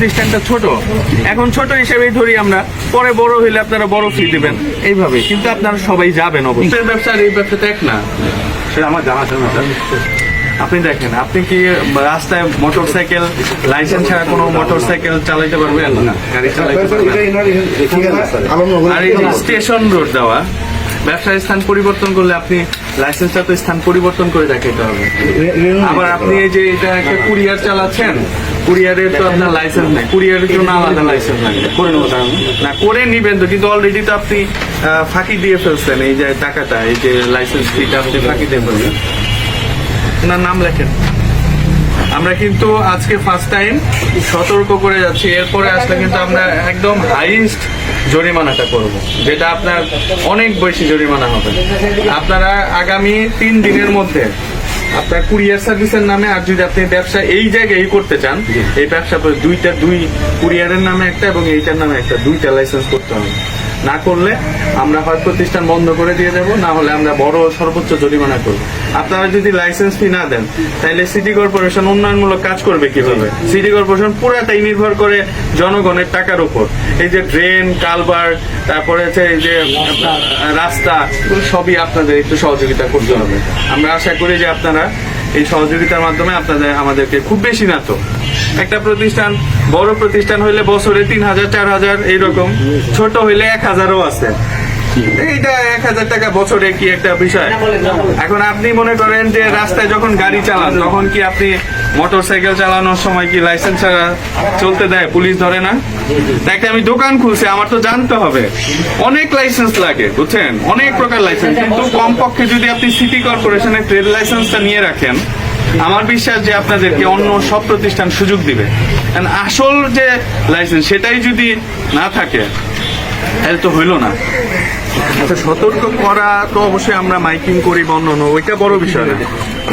প্রতিষ্ঠানটা ছোট, এখন ছোট হিসেবেই ধরি আমরা, পরে বড় হইলে আপনারা বড় ফি দিবেন এইভাবে, কিন্তু আপনারা সবাই যাবেন অবশ্যই। ব্যবসা আর এই ব্যবসাটা এক না, সেটা আমার জানা ছিল না। আপনি দেখেন, আপনি কি রাস্তায় মোটরসাইকেল লাইসেন্স ছাড়া কোনো মোটরসাইকেল চালাইতে পারবেন না, গাড়ি চালাইতে পারবেন? আর এই স্টেশন রোড দেওয়া, ব্যবসার স্থান পরিবর্তন করলে আপনি লাইসেন্সটা তো স্থান পরিবর্তন করে দেখাতে হবে। আবার আপনি এই যে এটা একটা কুরিয়ার চালাচ্ছেন, কুরিয়ারের তো আপনার লাইসেন্স নেই, কুরিয়ারের জন্য আলাদা লাইসেন্স লাগবে। করে নেবো না, করে নিবেন তো, কিন্তু অলরেডি তো আপনি ফাঁকি দিয়ে ফেলছেন এই যে টাকাটা, এই যে লাইসেন্স ফিটা আপনি ফাঁকি দিয়ে ফেলছেন। ওনার নাম লেখেন। আমরা কিন্তু আজকে ফার্স্ট টাইম সতর্ক করে যাচ্ছি, এরপরে আসলে কিন্তু আমরা একদম হাইস্ট জরিমানাটা করব, যেটা আপনার অনেক বেশি জরিমানা হবে। আপনারা আগামী 3 দিনের মধ্যে আপনার কুরিয়ার সার্ভিসের নামে, আর যদি আপনি ব্যবসা এই জায়গায় করতে চান, এই ব্যবসা দুই কুরিয়ারের নামে একটা এবং এইটার নামে একটা, 2টা লাইসেন্স করতে হবে। না করলে আমরা হয় প্রতিষ্ঠান বন্ধ করে দিয়ে দেবো, না হলে আমরা বড় সর্বোচ্চ জরিমানা করবো। আপনারা যদি লাইসেন্স ফি না দেন, তাহলে সিটি কর্পোরেশন উন্নয়নমূলক কাজ করবে কিভাবে? সিটি কর্পোরেশন পুরাটাই নির্ভর করে জনগণের টাকার উপর। এই যে ড্রেন, কালভার্ট, তারপরে হচ্ছে এই যে রাস্তা, সবই আপনাদের একটু সহযোগিতা করতে হবে। আমরা আশা করি যে আপনারা এই সহযোগিতার মাধ্যমে আমাদেরকে, খুব বেশি না তো, একটা প্রতিষ্ঠান, বড় প্রতিষ্ঠান হইলে বছরে 3,000 4,000 এইরকম, ছোট হইলে 1,000ও আছে। এইটা 1,000 টাকা বছরে কি একটা বিষয়? এখন আপনি মনে করেন যে রাস্তায় যখন গাড়ি চালান, তখন কি আপনি মোটরসাইকেল চালানোর সময় কি লাইসেন্স ছাড়া চলতে দেয়? পুলিশ ধরে না? দেখতে আমি দোকান খুলছি, আমার তো জানতে হবে, অনেক লাইসেন্স লাগে, বুঝছেন, অনেক প্রকার লাইসেন্স। কিন্তু কমপক্ষে যদি আপনি সিটি কর্পোরেশনের ট্রেড লাইসেন্সটা নিয়ে রাখেন, আমার বিশ্বাস যে আপনাদেরকে অন্য সব প্রতিষ্ঠান সুযোগ দিবে। আসল যে লাইসেন্স সেটাই যদি না থাকে, তাহলে তো হইল না। আচ্ছা, সতর্ক করা তো অবশ্যই আমরা মাইকিং করি, বর্ণনা, ওইটা বড় বিষয় না।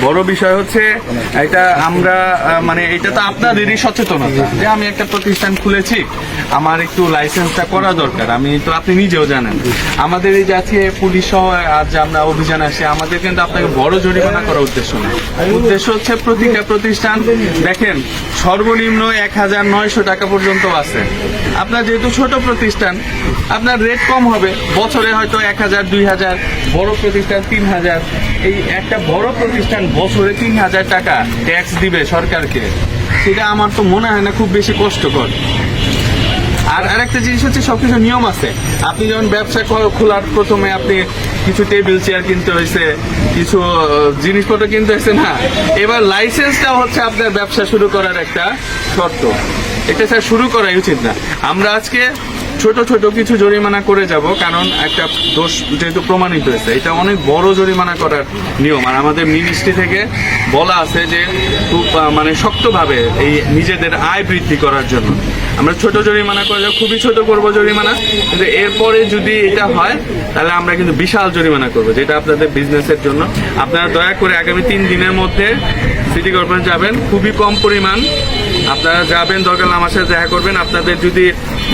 বড় বিষয় হচ্ছে এটা আমরা মানে এটা তো আপনাদেরই সচেতনতা, যে আমি একটা প্রতিষ্ঠান খুলেছি, আমার একটু লাইসেন্সটা করা দরকার। আমি তো, আপনি নিজেও জানেন, আমাদের এই যে আজকে পুলিশ সহ আজ আমরা অভিযান আসি, আমাদের কিন্তু আপনাকে বড় জরিমানা করার উদ্দেশ্য না। উদ্দেশ্য হচ্ছে প্রতিটা প্রতিষ্ঠান, দেখেন সর্বনিম্ন 1,900 টাকা পর্যন্ত আছে। আপনার যেহেতু ছোট প্রতিষ্ঠান, আপনার রেট কম হবে, বছরে হয়তো 1,000 2,000, বড় প্রতিষ্ঠান 3,000। এই একটা বড় প্রতিষ্ঠান বছরে 3,000 টাকা ট্যাক্স দিবে সরকারকে, সেটা আমার তো মনে হয় না খুব বেশি কষ্টকর। আর আরেকটা জিনিস হচ্ছে, সবকিছু নিয়ম আছে। আপনি যখন ব্যবসা খোলার প্রথমে আপনি কিছু টেবিল চেয়ার কিনতে হয়েছে, কিছু জিনিসপত্র কিনতে হয়েছে না, এবার লাইসেন্সটা হচ্ছে আপনার ব্যবসা শুরু করার একটা শর্ত। এটা স্যার শুরু করাই উচিত না। আমরা আজকে ছোট ছোট কিছু জরিমানা করে যাব, কারণ একটা দোষ যেহেতু প্রমাণিত হয়েছে, এটা অনেক বড় জরিমানা করার নিয়ম। আর আমাদের মিনিস্ট্রি থেকে বলা আছে যে খুব মানে শক্তভাবে এই নিজেদের আয় বৃদ্ধি করার জন্য আমরা ছোট জরিমানা করে যাব, খুবই ছোট করবো জরিমানা। কিন্তু এরপরে যদি এটা হয়, তাহলে আমরা কিন্তু বিশাল জরিমানা করবো, যেটা আপনাদের বিজনেসের জন্য। আপনারা দয়া করে আগামী 3 দিনের মধ্যে সিটি কর্পোরেশন যাবেন, খুবই কম পরিমাণ আপনারা যাবেন, দরকার আমার সাথে দেখা করবেন। আপনাদের যদি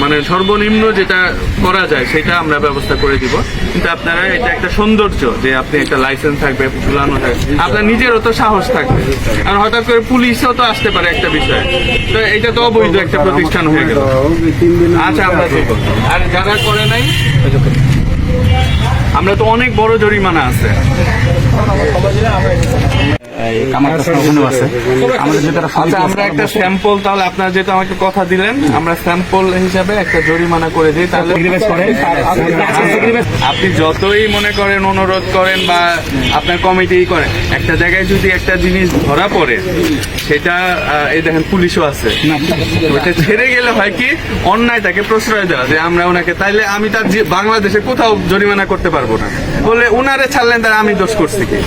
মানে সর্বনিম্ন যেটা করা যায় সেটা আমরা ব্যবস্থা করে দিব। কিন্তু আপনারা, এটা একটা সৌন্দর্য যে আপনি একটা লাইসেন্স থাকবে, ঝুলানো থাকবে, আপনার নিজেরও তো সাহস থাকবে। আর হঠাৎ করে পুলিশও তো আসতে পারে একটা বিষয়, তো এটা তো অবৈধ একটা প্রতিষ্ঠান হয়ে গেল। আচ্ছা, আমরা দেখব। আর যারা করে নাই, আমরা তো অনেক বড় জরিমানা আছে। আমরা একটা স্যাম্পল, তাহলে আপনারা যেহেতু আমাকে কথা দিলেন, আমরা স্যাম্পল হিসাবে একটা জরিমানা করে দিই। তাহলে আপনি যতই মনে করেন, অনুরোধ করেন বা আপনার কমিটি করেন, একটা জায়গায় যদি একটা জিনিস ধরা পড়ে, সেটা এই দেখেন পুলিশও আছে, ওইটা ছেড়ে গেলে হয় কি, অন্যায়টাকে প্রশ্রয় দেওয়া, যে আমরা ওনাকে, তাইলে আমি তার বাংলাদেশে কোথাও জরিমানা করতে পারবো না, বলে উনারে ছাড়লেন, তারা আমি দোষ করছি কি?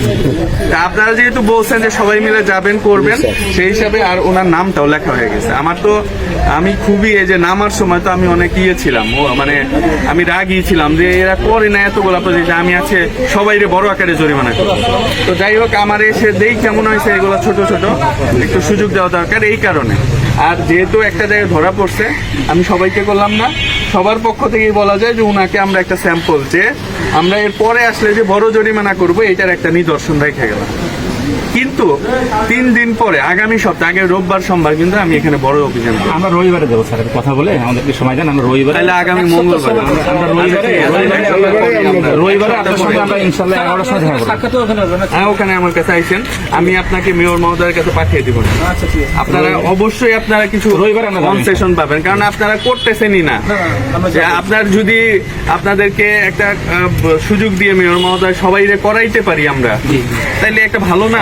আপনারা যেহেতু বলছেন যে সবাই মিলে যাবেন, করবেন, সেই হিসাবে আর ওনার নামটাও লেখা হয়ে গেছে। আমার তো, আমি খুবই, এই যে নামার সময় তো আমি অনেক ছিলাম, মানে আমি রাগই ছিলাম যে এরা করে না এতগুলা প্রতিষ্ঠান, আমি আছে সবাই বড় আকারে জরিমানা করবো। তো যাই হোক, আমার এসে দেই কেমন হয়েছে, এগুলো ছোট ছোট একটু সুযোগ দেওয়া দরকার এই কারণে। আর যেহেতু একটা জায়গায় ধরা পড়ছে, আমি সবাইকে করলাম না, সবার পক্ষ থেকেই বলা যায় যে উনাকে আমরা একটা স্যাম্পল, যে আমরা এর পরে আসলে যে বড় জরিমানা করবো, এটার একটা নিদর্শন রেখে গেলাম। কিন্তু কিন্তু 3 দিন পরে আগামী সপ্তাহে আগে রোববার সোমবার কিন্তু আমি এখানে বড় অভিযান করব। আমরা রবিবারে দেবো স্যার, কথা বলে আমাদেরকে সময় দেন, আমরা রবিবারে তাহলে আগামী মঙ্গলবার আমরা রবিবারে আপনার সঙ্গে আমরা ইনশাআল্লাহ 11টার সময় দেখা করব। হ্যাঁ, ওখানে আমার কাছে আইছেন, আমি আপনাকে মেয়র মহোদয়ের কাছে পাঠিয়ে দিব। আপনারা অবশ্যই আপনারা কিছু রবিবারে আমরা কনসেশন পাবেন, কারণ আপনারা করতেছেনই না। যে আপনার যদি আপনাদেরকে একটা সুযোগ দিয়ে মেয়র মহোদয় সবাই করাইতে পারি আমরা, তাইলে একটা ভালো না।